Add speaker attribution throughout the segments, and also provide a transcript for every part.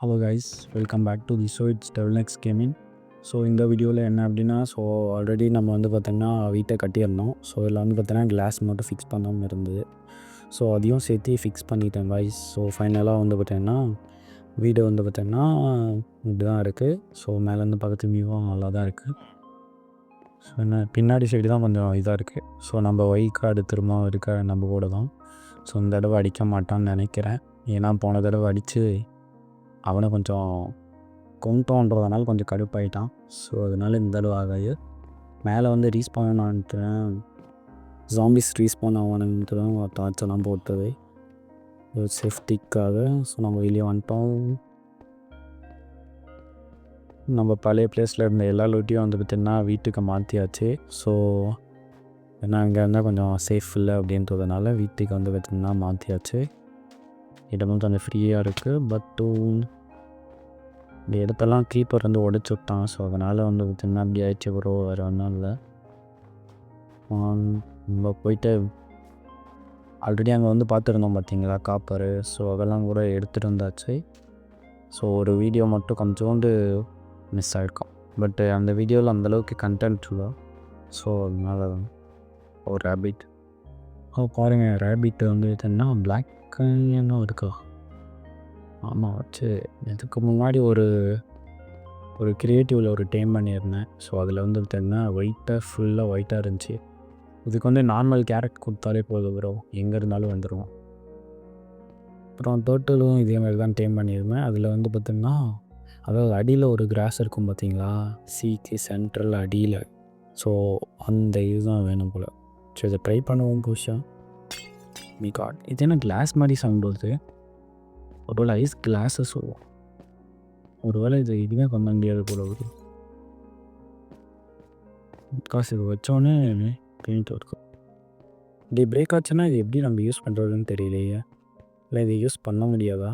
Speaker 1: Hello guys, welcome back to the show. It's டெவல்நெக்ஸ் gaming. So இந்த வீடியோவில் என்ன அப்படின்னா, ஆல்ரெடி நம்ம வந்து பார்த்திங்கன்னா வீட்டை கட்டியிருந்தோம். ஸோ இதில் வந்து பார்த்திங்கன்னா கிளாஸ் மட்டும் ஃபிக்ஸ் பண்ணாமல் இருந்தது. ஸோ அதையும் சேர்த்து ஃபிக்ஸ் பண்ணிட்டேன் கைஸ். ஸோ ஃபைனலாக வந்து பார்த்திங்கன்னா வீடு வந்து பார்த்திங்கன்னா இப்படி தான் இருக்குது. ஸோ மேலேருந்து பக்கத்து வியூவும் நல்லா தான் இருக்குது. ஸோ என்ன பின்னாடி சைடு தான் கொஞ்சம் இதாக இருக்குது. ஸோ நம்ம ஒய் கார்டு திரும்ப இருக்க நம்ம கூட தான். ஸோ இந்த தடவை அடிக்க மாட்டான்னு நினைக்கிறேன். ஏன்னா போன தடவை அடித்து அவனை கொஞ்சம் கொண்டோன்றதுனால கொஞ்சம் கடுப்பாயிட்டான். ஸோ அதனால் இந்த தடவை ஆகாது. மேலே வந்து ரீஸ்பான் ஆனிட்டேன், ஜாம்பிஸ் ரீஸ்பான் ஆவானுன்ட்டு தான் டார்ச்செல்லாம் போட்டது சேஃப்டிக்காக. ஸோ நம்ம வெளியே வந்துட்டோம். நம்ம பழைய பிளேஸில் இருந்த எல்லா லூட்டியும் வந்து பார்த்திங்கன்னா வீட்டுக்கு மாற்றியாச்சு. ஸோ ஏன்னா அங்கே இருந்தால் கொஞ்சம் சேஃப் இல்லை அப்படின்றதுனால வீட்டுக்கு வந்து பார்த்திங்கன்னா மாற்றியாச்சு. இடமும் கொஞ்சம் ஃப்ரீயாக இருக்குது. பட்டு இந்த இடத்தெல்லாம் கீப்பர் வந்து உடச்சி விட்டான். ஸோ அதனால் வந்து பார்த்திங்கன்னா அப்படி ஆயிடுச்சு ப்ரோ, வேறு ஒன்றும் இல்லை. நம்ம போயிட்டு ஆல்ரெடி அங்கே வந்து பார்த்துருந்தோம் பார்த்தீங்களா காப்பரு. ஸோ அதெல்லாம் கூட எடுத்துகிட்டு வந்தாச்சு. ஸோ ஒரு வீடியோ மட்டும் கொஞ்சோண்டு மிஸ் ஆகிருக்கும். பட்டு அந்த வீடியோவில் அந்தளவுக்கு கண்டென்ட் இல்லை. ஸோ அதனால் ஒரு ரேபிட் பாருங்கள். ரேபிட் வந்து என்ன பிளாக் என்ன இருக்கா? ஆமாம் வச்சு இதுக்கு முன்னாடி ஒரு க்ரியேட்டிவில் ஒரு டைம் பண்ணியிருந்தேன். ஸோ அதில் வந்து பார்த்தீங்கன்னா ஃபுல்லாக ஒயிட்டாக இருந்துச்சு. இதுக்கு வந்து நார்மல் கேரட் கொடுத்தாலே போதும் ப்ரோ, எங்கே இருந்தாலும் வந்துடும். அப்புறம் டோட்டலும் இதே மாதிரி தான் டைம் பண்ணியிருந்தேன். அதில் வந்து பார்த்திங்கன்னா அதாவது அடியில் ஒரு கிராஸ் இருக்கும் பார்த்தீங்களா, சீக்கு சென்ட்ரல் அடியில். ஸோ அந்த இதுதான் வேணும் போல். ஸோ இதை ட்ரை பண்ணுவோம் புதுசாக. மீ காட், இது என்ன கிளாஸ் மாதிரி சவுண்ட் வருது? ஒருவேளை ஐஸ் கிளாஸஸ் வரும். ஒருவேளை இது இதுவே பண்ண முடியாது போல வருது. காசு இது வச்சோடனே பெயிண்ட் இருக்கும். இப்படி பிரேக் ஆச்சுன்னா இது எப்படி நம்ம யூஸ் பண்ணுறதுன்னு தெரியலையே. இல்லை இது யூஸ் பண்ண முடியாதா?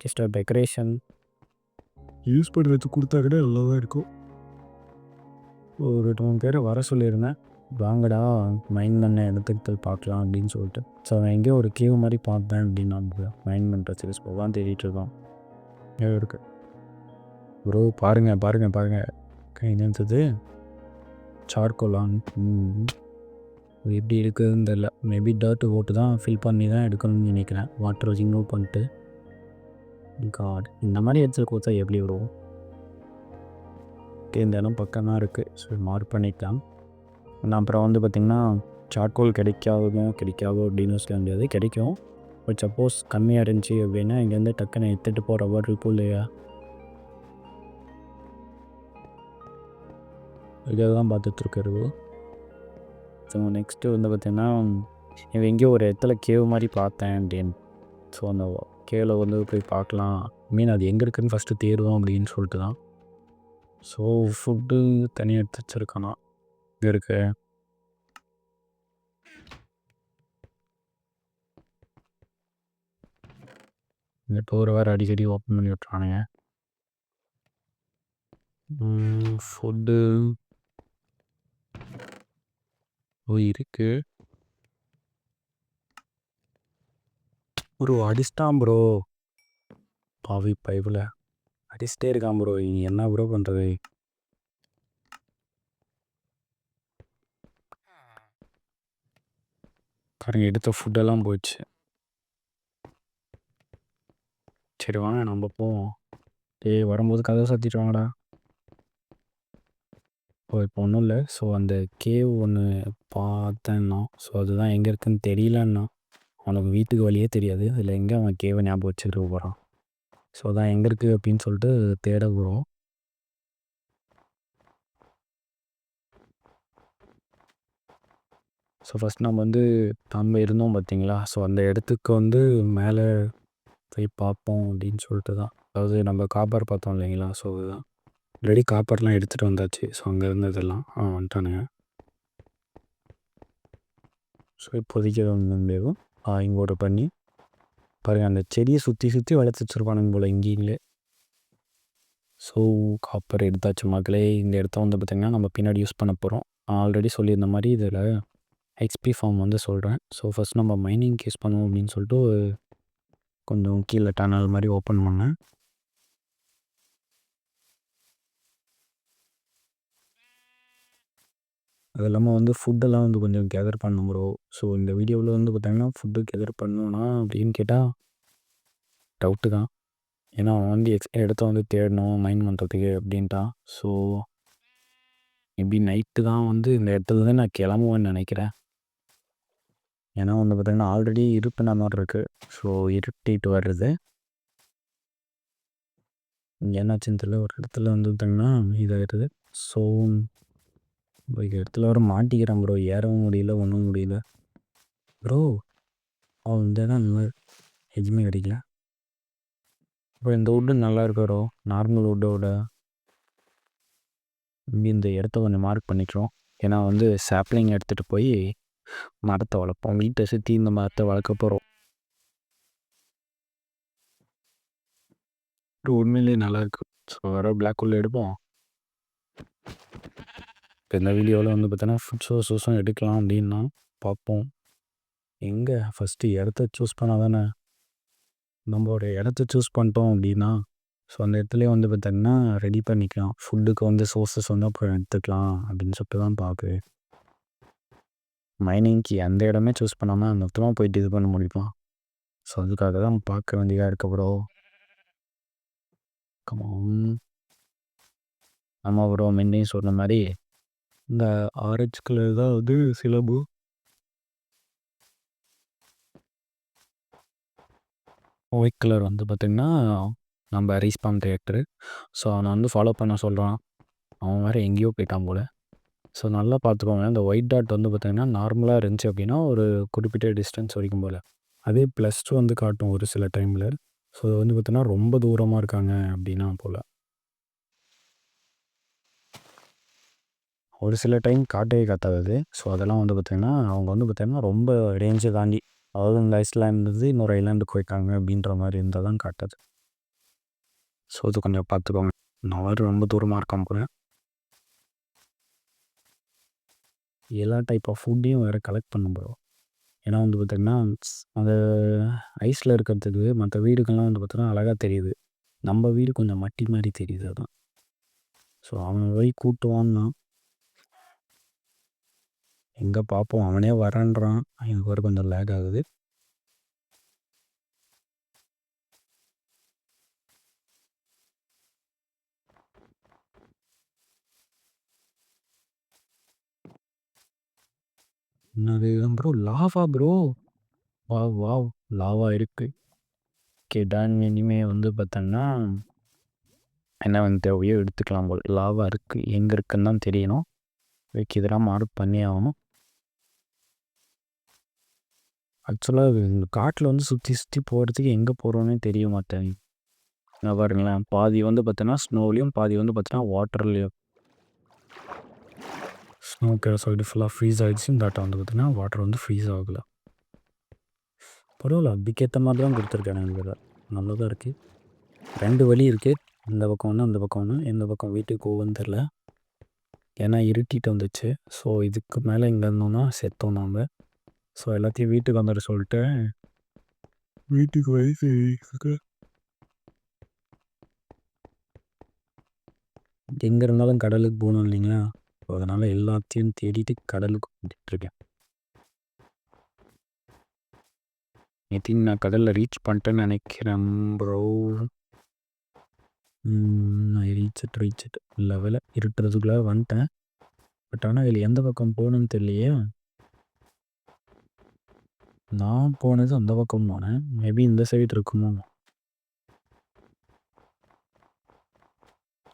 Speaker 1: ஜஸ்ட் டெக்கரேஷன் யூஸ் பண்ணுறது கொடுத்தா கூட நல்லா தான் இருக்கும். ஒரு 2 பேரை வர சொல்லியிருந்தேன், வாங்கடா மைண்ட் பண்ண இடத்துக்கு பார்க்கலாம் அப்படின்னு சொல்லிட்டு. ஸோ அவன் எங்கேயோ ஒரு கேவ் மாதிரி பார்த்தேன் அப்படின்னு நான் மைண்ட் பண்ணுற சீரிஸ் போகலாம் தேடிட்டு இருக்கான். இருக்கு ப்ரோ, பாருங்கள் என்னது சார்கோலான். எப்படி இருக்குதுன்னு தெரியல. மேபி டர்ட்டு போட்டு தான் ஃபில் பண்ணி தான் எடுக்கணும்னு நினைக்கிறேன். வாட்டர் ரிமூவ் பண்ணிட்டு. காட், இந்த மாதிரி எடுத்து கொடுத்தா எப்படி வரும்? இந்த இடம் பக்கம் தான் இருக்குது. ஸோ மார்க் பண்ணிக்கலாம். நான் அப்புறம் வந்து பார்த்திங்கன்னா சார்கோல் கிடைக்காதோ அப்படின்னு சொல்ல முடியாது, கிடைக்கும். பட் சப்போஸ் கம்மியாக இருந்துச்சு அப்படின்னா இங்கேருந்து டக்குன்னு எடுத்துகிட்டு போகிற மாதிரி இருக்கும் இல்லையா? இதை தான் பார்த்துட்ருக்குறது. ஸோ நெக்ஸ்ட்டு வந்து பார்த்திங்கன்னா இவன் எங்கேயோ ஒரு இடத்துல கேவ் மாதிரி பார்த்தேன் அப்படின்னு. ஸோ அந்த கேவில் வந்து போய் பார்க்கலாம், அது எங்கே இருக்குதுன்னு ஃபஸ்ட்டு தேடுவோம் அப்படின்னு சொல்லிட்டு தான். ஸோ ஃபுட்டு தனியாக எடுத்து வச்சுருக்கானா? இங்கே இருக்கு. இந்த டோரை வேறு அடிக்கடி ஓப்பன் பண்ணி விட்றானுங்க. ஃபுட்டு இருக்கு ப்ரோ. அடிச்சிட்டான் ப்ரோ, பாவி பைபில் அடிச்சிட்டே இருக்கான் ப்ரோ. என்ன ப்ரோ பண்ணுறது? காரங்க எடுத்த ஃபுட்டெல்லாம் போயிடுச்சு. சரி வாங்க நம்ம போவோம். வரும்போது கதவை சாத்திட்டு வாங்கடா. இப்போ ஒன்றும் இல்லை. ஸோ அந்த கேவ் ஒன்று பார்த்தேன்னா, ஸோ அதுதான் எங்கே இருக்குதுன்னு தெரியலன்னா, அவனுக்கு வீட்டுக்கு வழியே தெரியாது. அதில் எங்கே அவன் கேவை ஞாபகம் வச்சுக்கிட்டு போகிறான். ஸோ அதான் எங்கே இருக்குது அப்படின்னு சொல்லிட்டு தேட போகிறோம். ஸோ ஃபஸ்ட் நம்ம வந்து இருந்தோம் பார்த்தீங்களா, ஸோ அந்த இடத்துக்கு வந்து மேலே போய் பார்ப்போம் அப்படின்னு சொல்லிட்டு தான். அதாவது நம்ம காப்பர் பார்த்தோம் இல்லைங்களா, ஸோ அதுதான். ஆல்ரெடி காப்பர்லாம் எடுத்துகிட்டு வந்தாச்சு. ஸோ அங்கே இருந்ததெல்லாம் வந்துட்டானுங்க. ஸோ இப்போதைக்கு வந்து இங்கோட பண்ணி பாருங்கள், அந்த செடியை சுற்றி வளர்த்து வச்சுருப்பானுங்க போல் இங்கேங்களே. ஸோ காப்பர் எடுத்தாச்சு மக்களே. இந்த இடத்த வந்து பார்த்திங்கன்னா நம்ம பின்னாடி யூஸ் பண்ண போகிறோம். ஆல்ரெடி சொல்லியிருந்த மாதிரி இதில் எக்ஸ்பி ஃபார்ம் வந்து சொல்கிறேன். ஸோ ஃபஸ்ட் நம்ம மைனிங் யூஸ் பண்ணுவோம் அப்படின்னு சொல்லிட்டு கொஞ்சம் கீழே டனல் மாதிரி ஓப்பன் பண்ணேன். அது இல்லாமல் வந்து ஃபுட்டெல்லாம் வந்து கொஞ்சம் கேதர் பண்ணணும் ப்ரோ. ஸோ இந்த வீடியோவில் வந்து பார்த்தீங்கன்னா ஃபுட்டு கேதர் பண்ணணும்னா அப்படின்னு கேட்டால் டவுட்டு தான். ஏன்னா அவன் வந்து இடத்த வந்து தேடணும் மைண்ட் பண்ணுறதுக்கு அப்படின்ட்டான். ஸோ மேபி நைட்டு தான் வந்து இந்த இடத்துல தான் நான் கிளம்புவேன்னு நினைக்கிறேன். ஏன்னா வந்து பார்த்தீங்கன்னா ஆல்ரெடி இருப்பின மாதிரி இருக்குது. ஸோ இருட்டிட்டு வருது. இங்கே என்னாச்சுன்னு தெரியல. ஒரு இடத்துல வந்து பார்த்தீங்கன்னா இதாகிடுது. ஸோ ஒரு இடத்துல வர மாட்டிக்கிறேன் ப்ரோ. ஏறவும் முடியல ஒன்றும் முடியல ப்ரோ. அவன் இந்த தான் நல்லா எதுவுமே கிடைக்கல ப்ரோ. இந்த வுட்டு நல்லா இருக்கு ப்ரோ. நார்மல் வுட்டோட இந்த இடத்த கொஞ்சம் மார்க் பண்ணிக்கிறோம். ஏன்னா வந்து சாப்ளிங் எடுத்துகிட்டு போய் மரத்தை வளர்ப்போம். வீட்டை சுற்றி இந்த மரத்தை வளர்க்க போகிறோம். உண்மையிலேயே நல்லாயிருக்கு. ஸோ வர பிளாக் ஹோல் எடுப்போம். இப்போ இந்த வீடியோவில் வந்து பார்த்தோன்னா ஃபுட் சோர்ஸஸும் எடுக்கலாம் அப்படின்னா பார்ப்போம். எங்கே ஃபஸ்ட்டு இடத்த சூஸ் பண்ணால் தானே நம்மளோட இடத்த சூஸ் பண்ணிட்டோம் அப்படின்னா ஸோ அந்த இடத்துலேயே வந்து பார்த்தீங்கன்னா ரெடி பண்ணிக்கலாம். ஃபுட்டுக்கு வந்து சோர்ஸஸ் வந்து அப்புறம் எடுத்துக்கலாம் அப்படின்னு சொல்லிட்டு தான் பார்க்குது. மைனிங்க்கு அந்த இடமே சூஸ் பண்ணாமல் மொத்தமாக போயிட்டு இது பண்ண முடியுமா? ஸோ அதுக்காக தான் பார்க்க வேண்டியதாக இருக்க ப்ரோ. கமான். ஆமாம் ப்ரோ. முன்னையும் சொன்ன மாதிரி இந்த ஆரஞ்சு கலர் தான் வந்து சிலபு. ஒயிட் கலர் வந்து பார்த்திங்கன்னா நம்ம ரீஸ்பான் ரியாக்டரு. ஸோ அவனை வந்து ஃபாலோ பண்ண சொல்கிறான். அவன் வேறு எங்கேயோ போயிட்டான் போல். ஸோ நல்லா பார்த்துக்கோங்க. இந்த ஒயிட் டாட் வந்து பார்த்திங்கன்னா நார்மலாக இருந்துச்சு அப்படின்னா ஒரு குறிப்பிட்ட டிஸ்டன்ஸ் வரைக்கும் போல். அதே +2 வந்து காட்டும் ஒரு சில டைமில். ஸோ வந்து பார்த்தீங்கன்னா ரொம்ப தூரமாக இருக்காங்க அப்படின்னா போல். ஒரு சில டைம் காட்டவே காட்டாது. ஸோ அதெல்லாம் வந்து பார்த்திங்கன்னா அவங்க வந்து பார்த்திங்கன்னா ரொம்ப ரேஞ்சை தாண்டி, அதாவது இந்த ஐஸ்லேண்ட்லேருந்து இன்னொரு ஐலாண்டுக்கு போயிருக்காங்க அப்படின்ற மாதிரி இருந்தால் தான் காட்டாது. ஸோ அது கொஞ்சம் பார்த்துக்கோங்க. நான் வேறு ரொம்ப தூரமாக இருக்கான் போல். எல்லா டைப் ஆஃப் ஃபுட்டையும் வேறு கலெக்ட் பண்ண போகிறோம். ஏன்னா வந்து பார்த்திங்கன்னா அந்த ஐஸில் இருக்கிறதுக்கு மற்ற வீடுகள்லாம் வந்து பார்த்தோன்னா அழகாக தெரியுது. நம்ம வீடு கொஞ்சம் மட்டி மாதிரி தெரியுது. அதான். ஸோ அவனை போய் கூட்டுவான்னா எங்கே பார்ப்போம். அவனே வரேன்றான். எனக்கு வேறு கொஞ்சம் லேக் ஆகுது. என்னது bro? Lava bro? Wow wow! Lava இருக்குது. Okay done. இனிமேல் வந்து பார்த்தோன்னா என்ன வந்து தேவையோ எடுத்துக்கலாம் போல். லாவா இருக்குது. எங்கே இருக்குன்னு தான் தெரியணும். இதுக்கு இதெல்லாம் மார்க் பண்ணி ஆகணும். ஆக்சுவலாக இந்த காட்டில் வந்து சுற்றி சுற்றி போகிறதுக்கு எங்கே போகிறோன்னே தெரிய மாட்டேங்குது. பாருங்களேன், பாதி வந்து பார்த்தோன்னா ஸ்னோலையும் பாதி வந்து பார்த்தோன்னா வாட்டர்லேயும். ஸ்னோக்கு சொல்லிட்டு ஃபுல்லாக ஃப்ரீஸ் ஆகிடுச்சு. இந்த ஆட்டம் வந்து பார்த்தீங்கன்னா வாட்டர் வந்து ஃப்ரீஸ் ஆகலை. பரவாயில்ல, அதுக்கேற்ற மாதிரி தான் கொடுத்துருக்காங்க. எனக்கு நல்லதாக இருக்குது. 2 வழி இருக்குது. இந்த பக்கம் ஒன்று, அந்த பக்கம் ஒன்று. எந்த பக்கம் வீட்டுக்கு போகுன்னு தெரில. ஏன்னா இருட்டிட்டு வந்துச்சு. ஸோ இதுக்கு மேலே இங்கே இருந்தோம்னா செத்தோம் நாம். ஸோ எல்லாத்தையும் வீட்டுக்கு வந்துட சொல்லிட்டு வீட்டுக்கு வயசு எங்கே இருந்தாலும் கடலுக்கு போகணும் இல்லைங்களா? ஸோ அதனால் எல்லாத்தையும் தேடிட்டு கடலுக்கு வந்துட்டுருக்கேன். நேற்று நான் கடலில் ரீச் பண்ணிட்டேன்னு நினைக்கிறேன் ப்ரோ. நான் ரீச் லெவலில் இருட்டுறதுக்குள்ளே வந்துட்டேன். பட் ஆனால் இதில் எந்த பக்கம் போகணுன்னு தெரியலையே. நான் போனது அந்த பக்கம் போனேன். மேபி இந்த சைடு இருக்குமோ.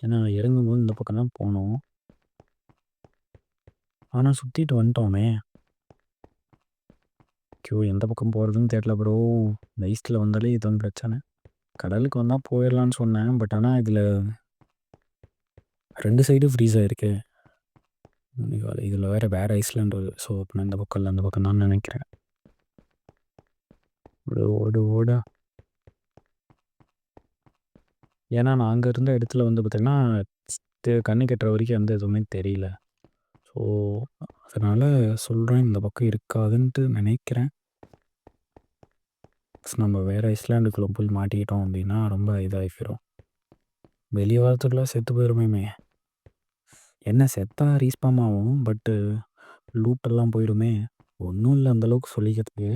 Speaker 1: ஏன்னா இறங்கும்போது இந்த பக்கம் தான் போனோம். ஆனால் சுற்றிட்டு வந்துட்டோமே. எந்த பக்கம் போகிறதுன்னு தெரியல ப்ரோ. இந்த ஐஸில் வந்தாலே இது வந்து பிரச்சனை. கடலுக்கு வந்தால் போயிடலான்னு சொன்னேன். பட் ஆனால் இதில் 2 சைடும் ஃப்ரீஸ் ஆகிருக்கு. இதில் வேறு ஐஸ்லேண்ட் வருது. ஸோ அப்போ நான் இந்த பக்கம் இல்லை, அந்த பக்கம் தான் நினைக்கிறேன். ஓடு ஓட. ஏன்னா நான் அங்கே இருந்த இடத்துல வந்து பார்த்திங்கன்னா கண்ணு கட்டுற வரைக்கும் எந்த எதுவுமே தெரியல. ஸோ அதனால் சொல்கிறேன், இந்த பக்கம் இருக்காதுன்ட்டு நினைக்கிறேன். நம்ம வேறு ஐஸ்லேண்டுக்குள்ளே போய் மாட்டிக்கிட்டோம் அப்படின்னா ரொம்ப இதாகி போயிடும். வெளியே வரத்துக்குள்ளே செத்து போயிடுமே. என்ன செத்தா ரீஸ்பாம் ஆகும். பட்டு லூட்டெல்லாம் போயிடுமே. ஒன்றும் இல்லை அந்தளவுக்கு சொல்லிக்கிறதுக்கு.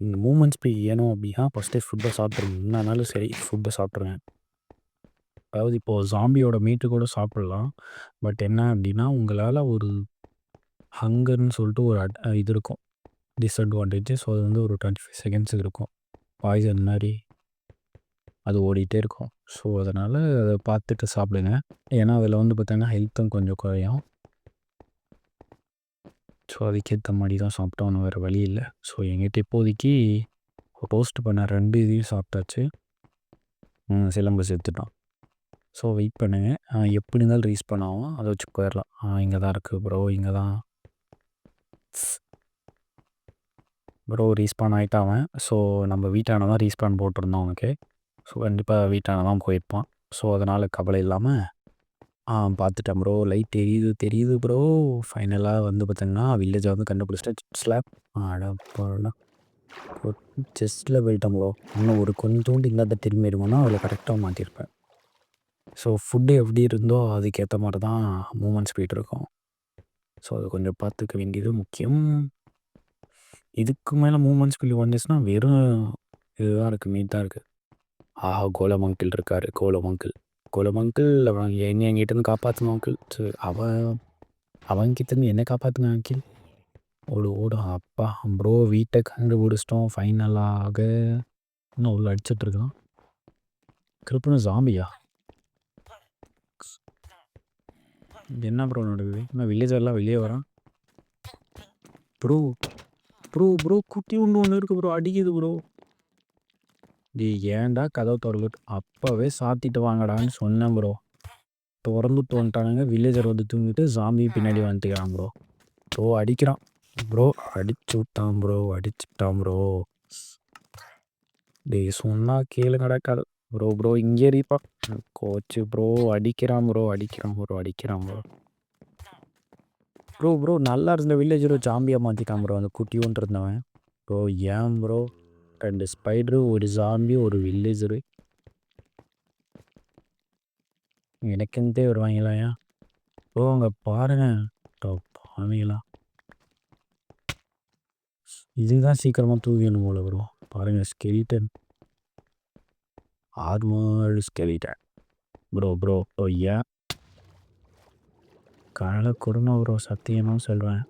Speaker 1: இந்த மூமெண்ட் ஸ்பீட் வேணும் அப்படின்னா ஃபஸ்ட்டே ஃபுட்டை சாப்பிட்ருங்க. என்னன்னாலும் சரி ஃபுட்டை சாப்பிட்ருங்க. அதாவது இப்போது ஜாம்பியோட மீட்டு கூட சாப்பிட்லாம். பட் என்ன அப்படின்னா உங்களால் ஒரு ஹங்கர்னு சொல்லிட்டு ஒரு இது இருக்கும் டிஸ்அட்வான்டேஜ். ஸோ அது வந்து ஒரு 25 செகண்ட்ஸ் இருக்கும். பாய்சன் மாதிரி அது ஓடிட்டே இருக்கும். ஸோ அதனால் அதை பார்த்துட்டு சாப்பிடுங்க. ஏன்னா அதில் வந்து பார்த்தீங்கன்னா ஹெல்த்தும் கொஞ்சம் குறையும். ஸோ அதுக்கேற்ற மாதிரி தான் சாப்பிட்டோம், வேறு வழி இல்லை. ஸோ எங்கிட்ட இப்போதைக்கு ரோஸ்ட் பண்ண 2 இதையும் சாப்பிட்டாச்சு. சிலம்பு செத்துட்டான். ஸோ வெயிட் பண்ணுங்க. எப்படி இருந்தாலும் ரீஸ்பான் ஆகும். அதை வச்சு போயிடலாம். இங்கே தான் இருக்குது ப்ரோ, இங்கே தான் ப்ரோ ரீஸ்பான் ஆகிட்டான். ஸோ நம்ம வீட்டான தான் ரீஸ்பான் போட்டிருந்தோம் அவனுக்கு. ஸோ கண்டிப்பாக வீட்டான தான் போயிருப்பான். ஸோ அதனால் கவலை இல்லாமல் பார்த்துட்டேன் ப்ரோ. லைட் தெரியுது ப்ரோ. ஃபைனலாக வந்து பார்த்தீங்கன்னா வில்லேஜை வந்து கண்டுபிடிச்சிட்டேன். ஸ்லாப் அடப்படலாம் செஸ்ட்டில் போயிட்டேன் ப்ரோ. இன்னும் ஒரு கொஞ்சோண்டு இல்லாத திரும்பி இருக்கும்னா அதில் கரெக்டாக மாட்டியிருப்பேன். ஸோ ஃபுட்டு எப்படி இருந்தோ அதுக்கேற்ற மாதிரி தான் மூமெண்ட் ஸ்பீட் இருக்கும். ஸோ அது கொஞ்சம் பார்த்துக்க வேண்டியது முக்கியம். இதுக்கு மேலே மூமெண்ட் ஸ்பீட் வந்துச்சுன்னா வெறும் இதுதான் இருக்குது, மீட் தான் இருக்குது. கோலம் அங்கிள் இருக்கார். கோலம் அங்கிள் அவன் என்ன என்கிட்டேருந்து காப்பாற்றுங்க அங்கிள். அவன்கிட்டேருந்து என்ன காப்பாற்றுங்க அங்கிள். ஓடும் அப்பா ப்ரோ வீட்டை கண்டுபிடிச்சிட்டோம் ஃபைனலாக. இன்னும் அவ்வளோ அடிச்சிட்ருக்கான். கிருப்புன்னு ஜாம்பியா என்ன ப்ரோ நடக்குது? இன்னும் வில்லேஜர்லாம் வெளியே வரான். ப்ரோ ப்ரோ ப்ரோ குட்டி ஒன்று இருக்குது ப்ரோ, அடிக்குது ப்ரோ. ஏன்டா கதவை திறந்துட்டு அப்போவே சாத்திட்டு வாங்கடான்னு சொன்னேன் ப்ரோ. திறந்துட்டு வந்துட்டானுங்க. வில்லேஜர் வந்து தூங்கிட்டு ஜாம்பி பின்னாடி வந்துட்டுக்கிறான் ப்ரோ. அடிக்கிறான் ப்ரோ, அடிச்சுட்டான் ப்ரோ. சொன்னால் கேளு நடக்காது ப்ரோ. இங்கே இருப்பா கோச்சு ப்ரோ. அடிக்கிறான் ப்ரோ. நல்லா இருந்த வில்லேஜரை ஜாம்பியாக மாற்றிட்டான் ப்ரோ அந்த குட்டியோன்ட்டு இருந்தவன். ப்ரோ ஏன் ப்ரோ 2 ஸ்பைடரு, ஒரு ஜாம்பி, ஒரு வில்லேஜரு எனக்குன்ட்டே வருவாங்களா? ஏன் ப்ரோ அங்கே பாருங்க பாவீங்களா. இதுதான் சீக்கிரமாக தூவிடணும் போல ப்ரோ. பாருங்கள் ஸ்கெலிட்டன், ஆர்மர் ஸ்கெலிட்டன் ப்ரோ. ஏன் கடலை கொடுமை ப்ரோ, சத்தியமாக சொல்கிறேன்.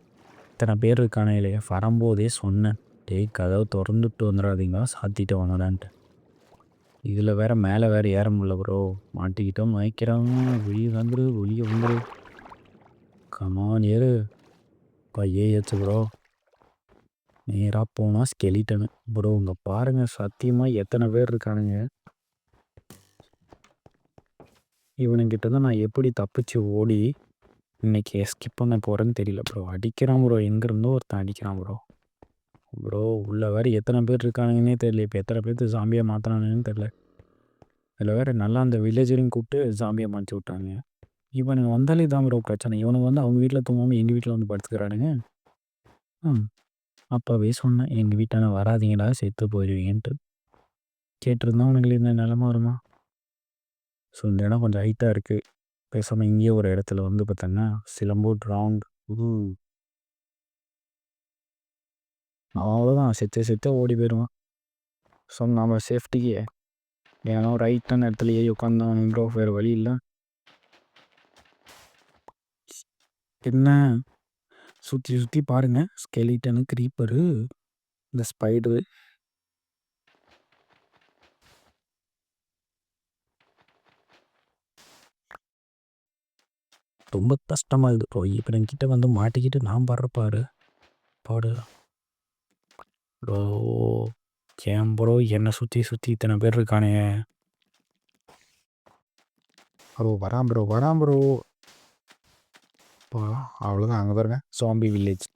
Speaker 1: இத்தனை பேர் இருக்கானே இல்லையா, வரும்போதே சொன்னேன் கதவை திறந்துட்டு வந்துடாதீங்க, சாத்திட்டு வாங்கடான்ட்டு. இதில் வேறு மேலே வேறு ஏற முடியல ப்ரோ. மாட்டிக்கிட்டோம் வாய்க்கிறாங்க. வெளியே வந்துரு. கமான் ஏறு ஏச்சு ப்ரோ. நேராக போனால் ஸ்கெலிட்டனு ப்ரோ. இங்கே பாருங்கள் சத்தியமாக எத்தனை பேர் இருக்கானுங்க. இவனுங்கிட்ட தான் நான் எப்படி தப்பிச்சு ஓடி இன்றைக்கி ஸ்கிப் பண்ண போகிறேன்னு தெரியல ப்ரோ. அடிக்கிறான் ப்ரோ, எங்கேருந்தோ ஒருத்தன் அடிக்கிறான் ப்ரோ. உள்ள வேறு எத்தனை பேர் இருக்கானுங்கன்னே தெரியல. இப்போ எத்தனை பேர்த்து ஜாம்பியாக மாற்றினானுன்னு தெரில. இதில் வேறு நல்லா அந்த வில்லேஜரையும் கூப்பிட்டு ஜாம்பியாக மாற்றி விட்டாங்க. இவனுங்க வந்தாலே தான் ப்ரோ பிரச்சனை. இவனுங்க வந்து அவங்க வீட்டில் தூங்காமல் எங்கள் வீட்டில் வந்து படுத்துக்கிறானுங்க. அப்போவே சொன்னேன் எங்கள் வீட்டான வராதிங்கடா செத்து போயிடுவீங்கன்ட்டு. கேட்டிருந்தா அவனுங்களுக்கு இந்த நிலமை வருமா? ஸோ இந்த இடம் கொஞ்சம் ஹைட்டாக இருக்குது. பேசாமல் இங்கேயே ஒரு இடத்துல வந்து பார்த்தோன்னா சிலம்போட் ரவுண்ட் அவ்வளோதான், செத்தே ஓடி போயிடுவான். ஸோ நம்ம சேஃப்டிக்கு ஏன்னா ரைட்டான இடத்துல ஏறி உட்காந்தான் ப்ரோ, வேறு வழி இல்லை. என்ன சுற்றி பாருங்கள். ஸ்கெலிட்டனு, க்ரீப்பரு, இந்த ஸ்பைடரு. ரொம்ப கஷ்டமாக இருக்குது ப்ரோ. இப்போ என்கிட்ட வந்து மாட்டிக்கிட்டு நான் பாடு ப்ரோ. ஏன் ப்ரோ என்னை சுற்றி இத்தனை பேர் இருக்கானே ப்ரோ. வரான் ப்ரோ. அவ்வளோதான். அங்கே பாருங்க ஜாம்பி வில்லேஜ்.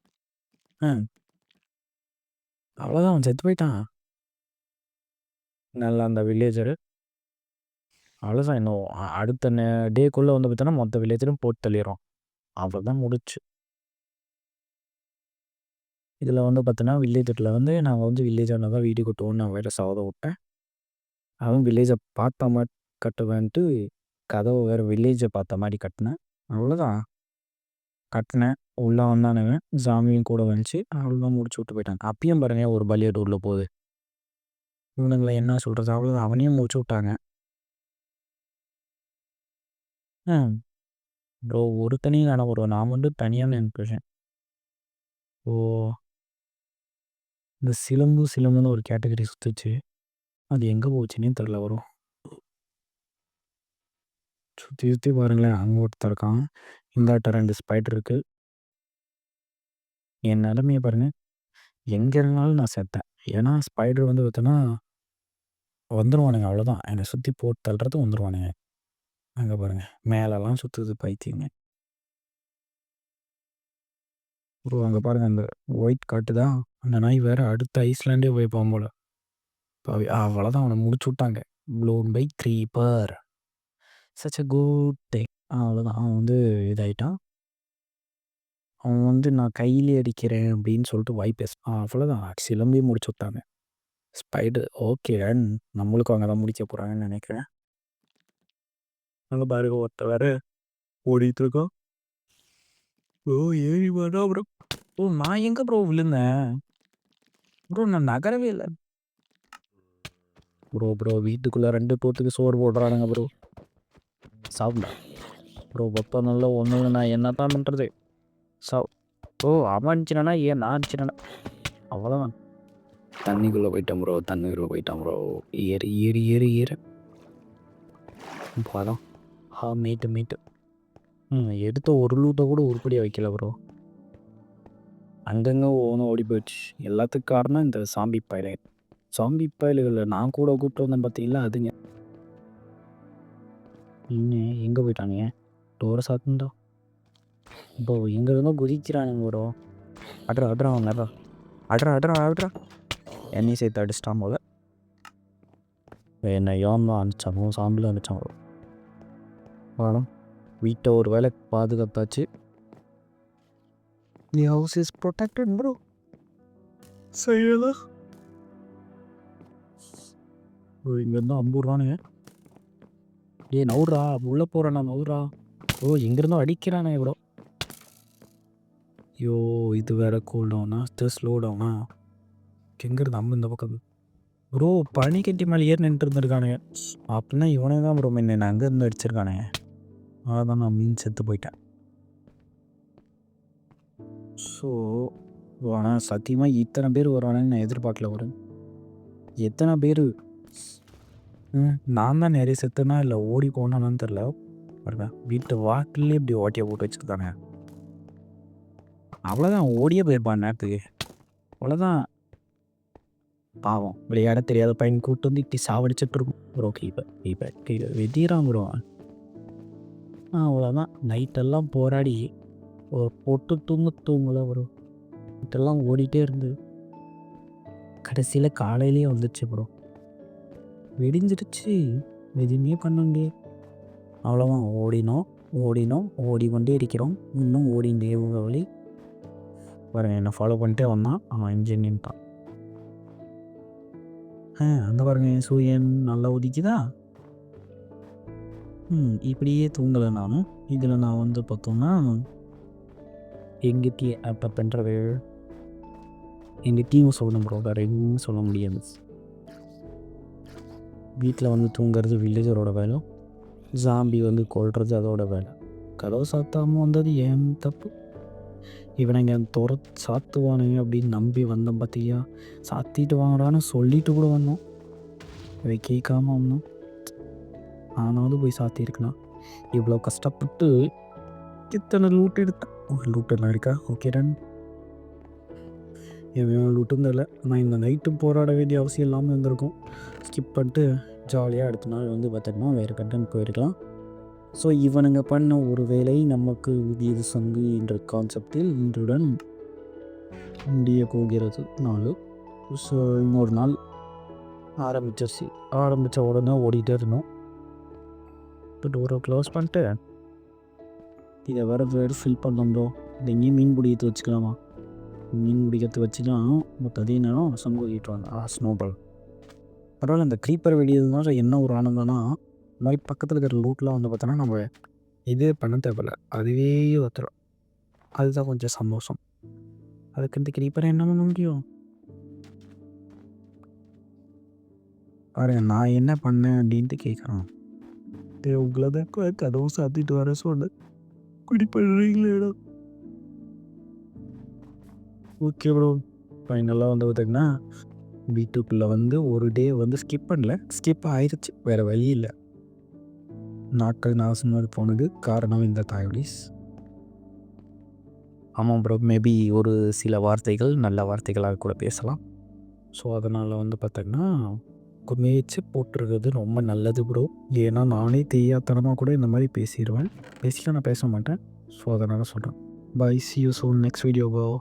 Speaker 1: அவ்வளோதான், அவன் செத்து போயிட்டான். நல்லா அந்த வில்லேஜரு அவ்வளோதான். இன்னும் அடுத்த டேக்குள்ளே வந்து பார்த்தோன்னா மொத்த வில்லேஜரும் போட்டு தள்ளிடுறோம். அவ்வளோதான் முடிச்சு. இதில் வந்து பார்த்தோன்னா வில்லேஜில் வந்து நாங்கள் வந்து வில்லேஜான தான் வீடு கட்டுவோன்னு நான் வேறு சவதை விட்டேன். அவன் வில்லேஜை பார்த்த மாதிரி கட்டுவேன்ட்டு கதவை வேறு வில்லேஜை பார்த்த மாதிரி கட்டினேன். அவ்வளோதான் கட்டினேன். உள்ளே வந்தானுங்க, சாமியும் கூட வந்துச்சு. அவ்வளோதான் முடிச்சு விட்டு போயிட்டாங்க. அப்பயும் பாருங்க ஒரு பலியட் உள்ளே போகுது. இவனுங்களை என்ன சொல்கிறது, அவ்வளோதான் அவனையும் முடிச்சு விட்டாங்க. ப்ரோ ஒரு தனியும் வேணாம் ப்ரோ, நான் மட்டும் தனியாக நினைப்பேன். ஓ இந்த சிலம்புன்னு ஒரு கேட்டகரி சுற்றுச்சு, அது எங்கே போச்சுன்னே தெரில. வரும் சுற்றி சுற்றி பாருங்களேன், அங்கே ஒருத்தர் இருக்கான், இந்தாட்ட 2 ஸ்பைடர் இருக்குது. என் நிலமையை பாருங்கள், எங்கே இருந்தாலும் நான் செத்தேன். ஏன்னா ஸ்பைடர் வந்து பார்த்தோன்னா வந்துடுவானுங்க, அவ்வளோதான் என்னை சுற்றி போட்டு தள்ளுறது வந்துடுவானுங்க. அங்கே பாருங்கள் மேலெல்லாம் சுற்றுது பைத்தியங்க. ப்ரோ அங்கே பாருங்கள் அந்த ஒயிட் காட்டுதா, அந்த நாய் வேறு அடுத்த ஐஸ்லாண்டே போய்ப்பான் போல். அவ்வளோதான் அவனை முடிச்சு விட்டாங்க. Blown by creeper, such a good day. அவ்வளோதான் அவன் வந்து இதாயிட்டான். அவன் வந்து நான் கையிலே அடிக்கிறேன் அப்படின்னு சொல்லிட்டு வாய் பேசுகிறான். அவ்வளோதான் சிலம்பி முடிச்சு விட்டாங்க. ஸ்பைடர் ஓகே, நம்மளுக்கும் அங்கே தான் முடிக்க போகிறாங்கன்னு நினைக்கிறேன். அங்கே பாருங்க ஒருத்தர் வேறு ஓடிட்டு இருக்கோம். ஓ ஏறி வரா ப்ரோ. ஓ நான் எங்கே ப்ரோ விழுந்தேன் ப்ரோ, நான் நகரவே இல்லை ப்ரோ. வீட்டுக்குள்ளே 2 பேத்துக்கு சோறு போடுறானுங்க ப்ரோ. சாப்பிடா ப்ரோ, பப்பா நல்லா ஒன்று நான் என்ன தான் பண்ணுறது. ஓ அவன் அடிச்சினானா ஏன் நான் அடிச்சினா, அவ்வளோதான். தண்ணிக்குள்ளே போயிட்டான் ப்ரோ. ஏறு போதான். மீட்டு எடுத்த ஒரு லூட்டை கூட உருப்படியாக வைக்கல ப்ரோ. அங்கங்கே ஒவ்வொன்றும் ஓடி போயிடுச்சு. எல்லாத்துக்கும் காரணம் இந்த சாம்பி பயலுகளில் நான் கூட கூப்பிட்டு வந்தேன் பார்த்தீங்களா, அதுங்க. இன்னும் எங்கே போயிட்டானுங்க, டோரை சாத்துந்தா இப்போ எங்கே இருந்தோ குதிக்கிறானுங்க ப்ரோ. அட்ரா அவங்க அட்ரா என்னையும் சேர்த்து அடிச்சிட்டான் போல. என்னை தான் அனுப்பிச்சாங்க, சாம்பிள் அனுப்பிச்சான் ப்ரோ. வாடம் வீட்டை ஒரு வேலை பாதுகாத்தாச்சு. The house is protected bro. செய்யலாம் இங்கேருந்து அம்பூர்வானுங்க. நவுறா உள்ளே போகிறேண்ணா, நவுறா. ஓ எங்கேருந்தோ அடிக்கிறானுங்க ப்ரோ. ஐயோ இது வேறு கூல் டவுனா, இது ஸ்லோ டவுனா. எங்கேருந்து நம்ம இந்த பக்கம் ப்ரோ பனி கட்டி மேலே ஏறி நின்றுட்டு இருந்திருக்கானுங்க. அப்படின்னா இவனே தான் ப்ரோ என்ன அங்கேருந்து அடிச்சிருக்கானுங்க. அதான் நான் மீன் செத்து போயிட்டேன். ஸோ ஆனால் சத்தியமாக இத்தனை பேர் வருவானேன்னு நான் எதிர்பார்க்கல. ஒரு எத்தனை பேர் நான் தான் நிறைய செத்துனா இல்லை ஓடி போனான்னு தெரில. பாருங்க வீட்டு வாக்கிலே இப்படி ஓட்டியை போட்டு வச்சுருக்காங்க. அவ்வளோதான் ஓடியே போயிருப்பான் நேரத்துக்கு. அவ்வளோதான் பாவம் விளையாட தெரியாத பையன் கூட்டு வந்து இப்படி சாவடிச்சிட்டு இருக்கும் ப்ரோ. Keeper வெட்டிறான் bro. அவ்வளோதான் நைட்டெல்லாம் போராடி ஒரு பொட்டு தூங்கல ப்ரோ. நைட்டெல்லாம் ஓடிட்டே இருந்து கடைசியில் காலையிலேயே வந்துடுச்சு ப்ரோ. வெடிஞ்சிடுச்சு, எதுவுமே பண்ண முடியாது. அவ்வளோதான் ஓடி கொண்டே இருக்கிறோம். இன்னும் ஓடிண்டே வழி பாருங்க. என்னை ஃபாலோ பண்ணிட்டே வந்தான் அவன். இன்ஜினியன்ட்டான். அந்த பாருங்க சூரியன் நல்லா உதிக்குதா. இப்படியே தூங்கலை நானும். இதில் நான் வந்து பார்த்தோம்னா எங்கள் அப்போ பண்ணுறது எங்கள் டீமை சொல்லணும் ப்ரோ, வேறு எதுவும் சொல்ல முடியாது. வீட்டில் வந்து தூங்குறது வில்லேஜரோட வேலை, ஜாம்பி வந்து கொள்வது அதோட வேலை. கதவை சாத்தாமல் வந்தது ஏன் தப்பு. இவனைங்க சாத்துவானுங்க அப்படின்னு நம்பி வந்தோம் பார்த்தியா. சாத்திட்டு வாங்கடான்னு சொல்லிட்டு கூட வந்தோம், இதை கேட்காம வந்தோம். ஆனாலும் போய் சாத்தியிருக்கலாம். இவ்வளோ கஷ்டப்பட்டு இத்தனை லூட் எடுத்தேன். லூட்டெல்லாம் இருக்கா, ஓகே டன். என் லூட்டும் தெரியல. ஆனால் இந்த நைட்டும் போராட வேண்டிய அவசியம் இல்லாமல் இருந்திருக்கும். ஸ்கிப் பண்ணிட்டு ஜாலியாக அடுத்த நாள் வந்து பார்த்தோம்னா வேறு கண்டென்ட் போயிருக்கலாம். ஸோ இவனுங்க பண்ண ஒரு வேலை நமக்கு உதியது சங்கு என்ற கான்செப்டில் இன்றுடன் முடிய போகிறது நாள். ஸோ இன்னொரு நாள் ஆரம்பித்த உடனே ஓடிட்டே இருந்தோம். இப்போ டோரை க்ளோஸ் பண்ணிட்டு இதை வேறு ஃபில் பண்ணோம். இது எங்கேயும் மீன் பிடிக்கிறது வச்சுக்கலாமா, மீன் பிடிக்கிறது வச்சு தான் மொத்த அதே நேரம் சமூகிட்டு வந்தேன். ஸ்னோபால் பரவாயில்ல. இந்த க்ரீப்பர் வெடிக்கிறதுனால என்ன ஒரு ஆனந்தம்னா, இந்த மாதிரி பக்கத்தில் இருக்கிற லூட்லாம் வந்து பார்த்தோன்னா நம்ம இதே பண்ண தேவையில்ல. அதுவே வந்துடும். அதுதான் கொஞ்சம் சந்தோஷம். அதுக்கு இந்த க்ரீப்பரை என்ன பண்ண முடியும்? பாருங்க நான் என்ன பண்ணேன் அப்படின்ட்டு கேட்குறான். உங்களை தான் கதவும் சாத்திட்டு வர சொன்னேன். இப்படி பண்ணுறீங்களேடா. Okay bro. ஃபைனலாக வந்து பார்த்தீங்கன்னா வீட்டுக்குள்ளே வந்து ஒரு டே வந்து ஸ்கிப் பண்ணல. ஸ்கிப் ஆயிடுச்சு. வேறு வழி இல்லை. நாட்கள் நாசமாக போனது காரணம் இந்த தாய்வடிஸ். ஆமாம் ப்ரோ. மேபி ஒரு சில வார்த்தைகள் நல்ல வார்த்தைகளாக கூட பேசலாம். ஸோ அதனால் வந்து பார்த்தீங்கன்னா மேய்ச்சி போட்டுருக்கிறது ரொம்ப நல்லது ப்ரோ. ஏன்னா நானே தெரியாதனமாக கூட இந்த மாதிரி பேசிடுவேன். பேசிக்கலாம், நான் பேச மாட்டேன். ஸோ அதனால் சொல்கிறேன். Bye, see you soon next video bro.